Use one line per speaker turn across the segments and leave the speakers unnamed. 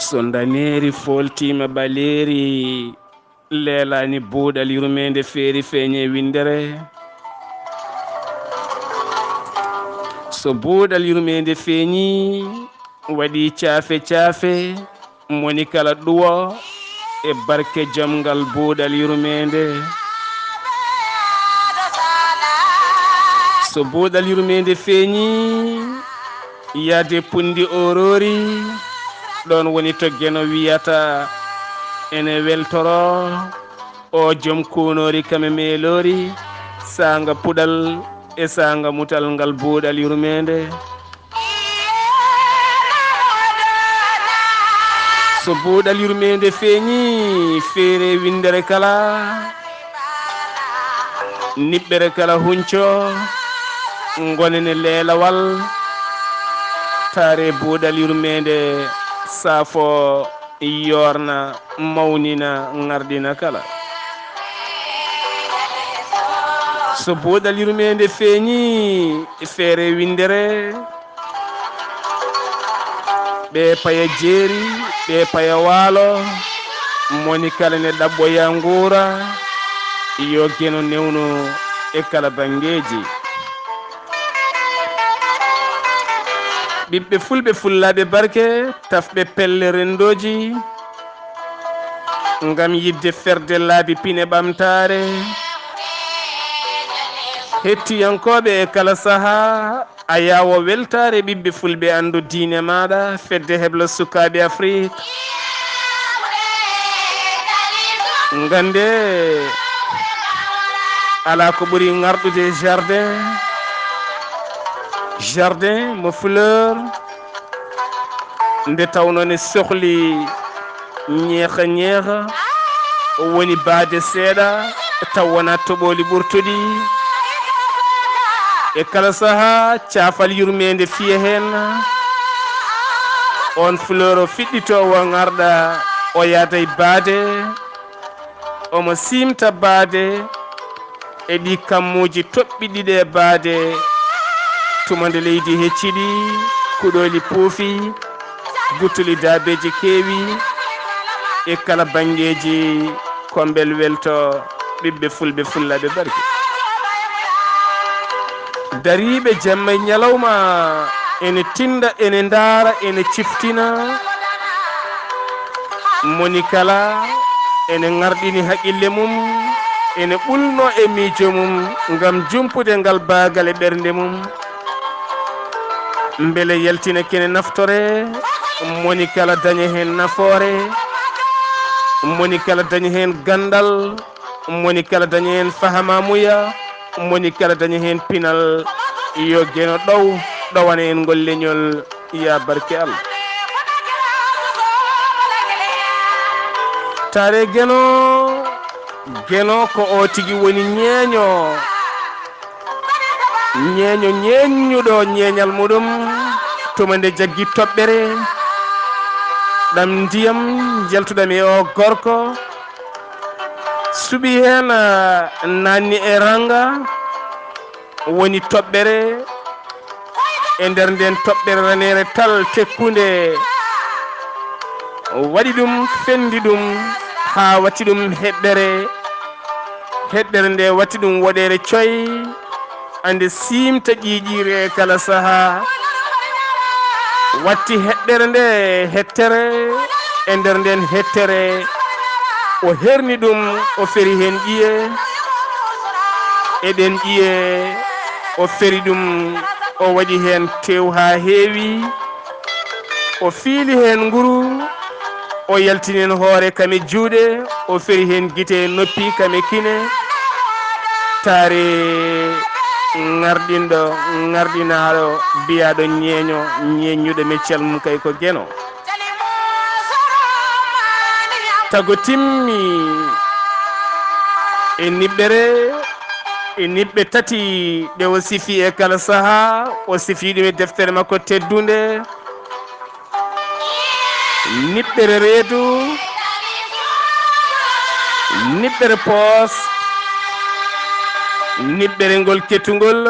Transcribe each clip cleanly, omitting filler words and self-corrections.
Sondaneri foltima baleri lelani buuɗal yurmede feeri feeñe windere so buuɗal yurmede feeñi waɗi caafe moni kala ɗuwo e barke jamgal buuɗal yurmede so buuɗal yurmede feeñi yaade pundi orori ɗon woni to geno wiyata ene weltoro o joom kunori kame melori sanga puɗal e sanga mutal ngal buuɗal yurmede so buuɗal yurmede feeñi feere windere kala niɓɓere kala hunco gonene leelawal taare buuɗal yurmede saafo yorna mawnina ngardina kala so buuɗal yurmede feeñi feere windere ɓe paya jeeri ɓe paya waalo moni kala ne ɗaɓɓoya nguura yo geno newno e kala bangeji ɓiɓɓe fulɓe fullaɓe barke tafɓe pelle rendoji ngam yidde ferde laabi pine ɓamtare hettiyankoɓe e kala saaha a yawo weltare ɓiɓɓe fulɓe andu diine maɗa fedde hebla sukaɓe afrique gande ala ko ɓuuri garɗude jardin mo fleur nde tawno ne sohli ñeeha woni baade seeɗa taw wona toɓoli ɓurtuɗi e kala saaha caafal yurmede fiye hen on fleur o fiɗɗitowo garɗa o yaada e baade omo simta baade e ɗi kammuji toɓɓiɗiɗe baade tumande leydi hecciɗi kuɗoli puufi guttuli daabeji keewi e kala bangeji kombel welto ɓiɓɓe fulɓe fullaɓe barke dariɓe jamma e ñalawma ene tinda ene ndaara ene ciftina moni kala ene ngardini haqqille mum ene ɓulno e miijo mum ngam jumpude ngal baagal e ɓernde mum mbele yaltina kene naftore moni kala daña hen nafoore moni kala daña hen gandal moni kala daña hen fahamamuya moni kala daña hen pinal yo geno ɗowana en ngol leñol ya barke Allah tare geno ko o tigi woni ñeeñuɗo ñeeñal muɗum tuma nde jaggi toɓɓere ɗam ndiyam jaltuɗam e o gorko suɓi hen nanni e ranga woni toɓɓere e nder nden toɓɓere ranere tal tekkude waɗi ɗum fendi ɗum ha watti ɗum heɗɗere nde watti ɗum woɗere coy ande simta ƴiƴire kala saaha watti heɗɗere nde hettere e nder nden hettere o herni ɗum o feri hen ƴiye eɗen ƴiye o feri ɗum o waɗi hen tew ha heewi o fiili hen nguru o yaltinen hoore kame juuɗe o feri hen guite noppi kame kine taare ngardinaɗo biyaɗo ñeeñuɗo meccel mum kay ko geno tago timmi e niɓɓe tati ɗe o sifi e kala saaha o sifi ɗum e deftere makko teddunde niɓɓere reedu niɓɓere poos niɓɓere ngol kettugol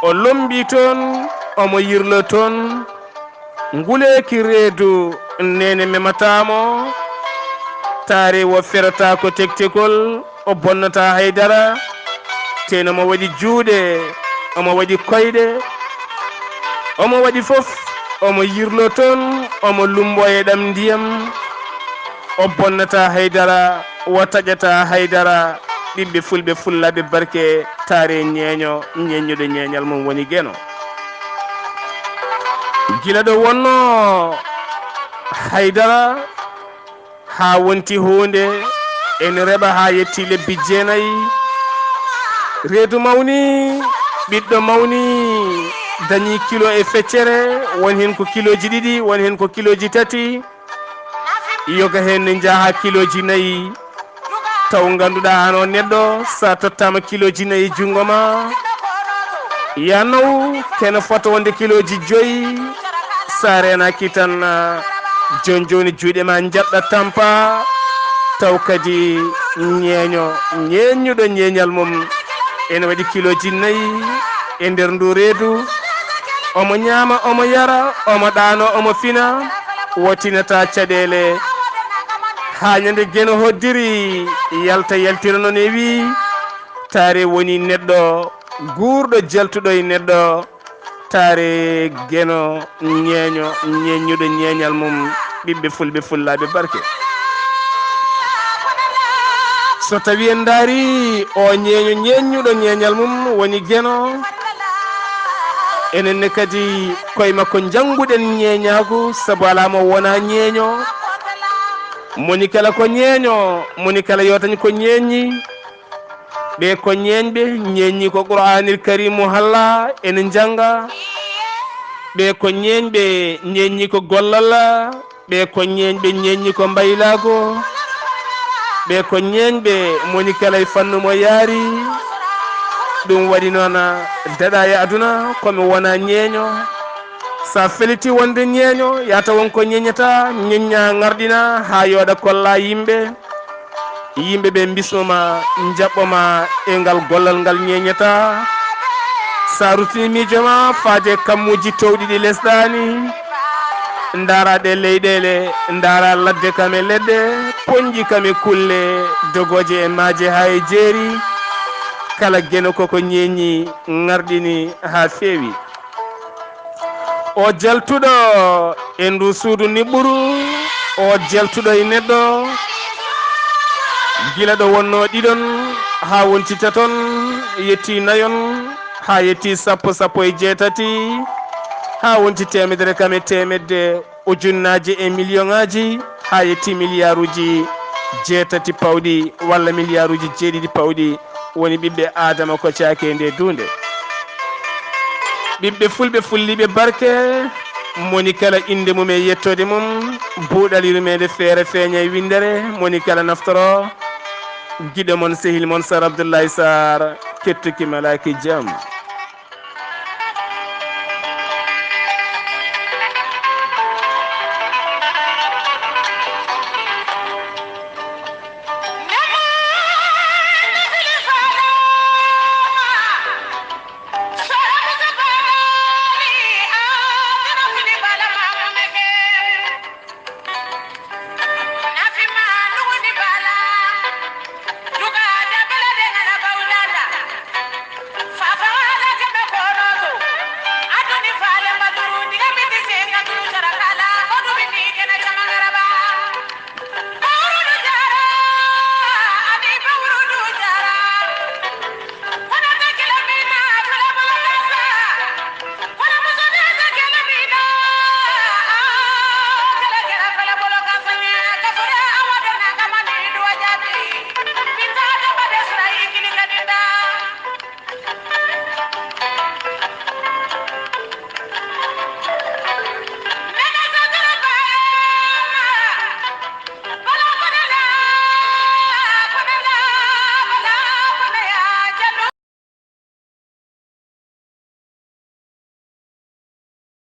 o lombi toon omo yirlo toon nguleki reedu nene mematamo taare wo ferata ko tektekol o bonnata haydara teno mo waɗi juuɗe omo waɗi koyɗe omo waɗi fof omo yirlo toon omo lumboye ɗam ndiyam o bonnata haydara wo taƴata haydara ɓiɓɓe fulɓe fullaɓe barke taare ñeeño ñeññude ñeeñal mum woni Gueno gila ɗo wonno haydara ha wonti hunde ene reɓa ha yetti lebbi 9 reedu mawni ɓiɗɗo mawni dañi kilo e feccere won hen ko kiloji 2 won hen ko kiloji 3 yoga hen jaaha kiloji 4 taw ganduɗa hano neɗɗo sa tottama kiloji 4 jungo ma ya naw kene fota wonde kiloji 5 sa renaki tan joni joni juuɗe ma jaɗɗa tampa taw kadi ñeñuɗo ñeñal mum ene waɗi kiloji 4 e nder ndu reedu omo ñaama omo yara omo ɗaano omo fina wotinata caɗele ha ñande Gueno hoddiri yalta yaltira noon e wi taare woni neɗɗo guurɗo jaltuɗo e neɗɗo taare Gueno ñeeño ñeññuɗo ñeeñal mum ɓiɓɓe fulɓe fullaɓe barke so tawi en daari o ñeeño ñeññuɗo ñeeñal mum woni Gueno enenne kadi koye makko jannguɗen ñeeñagu sabu alamo wona ñeeño moni kala ko ñeeño moni kala yotañi ko ñeeñi ɓe ko ñeeñɓe ñeeñi ko Qur'anil Karimu halla ene janga ɓe ko ñeeñɓe ñeeñi ko gollal ɓe ko ñeeñɓe ñeeñi ko mbaylago ɓe ko ñeeñɓe moni kala e fannu mo yaari ɗum waɗi noon daɗa e aduna komi wona ñeeño sa feliti wonde ñeeño yata wonko ñeñata ñeñña ngardina ha yooɗa kolla yimɓe ɓe bismoma jaɓɓoma e ngal gollal ngal ñeñata sa rutini miijo ma faade kammuji towɗi ɗi lesɗani ndara ɗe leyɗele ndara ladde kam e leɗɗe poñji kam e kulle dogoje e maaje ha e jeeri kala Gueno koko ñeñi ngardini ha feewi o jaltuɗo e ndu suudu niɓɓuru o jaltuɗo e neɗɗo gila ɗo wonno ɗiɗon ha wonti taton yetti nayon ha yetti sappo e jeetati ha wonti temedere kam e temedde ujunnaji e million ngaji ha yetti milliarduji jeetati pawɗi walla milliarduji 7 pawɗi woni ɓiɓɓe adama ko caake nde dunde ɓiɓɓe fulɓe fulliɓe barke moni kala inde mum e yettode mum buuɗalirumede feere feeña e windere moni kala naftoro giɗo mon sehil mon Sar Abdoullahi Sarr kettuki malaki jaam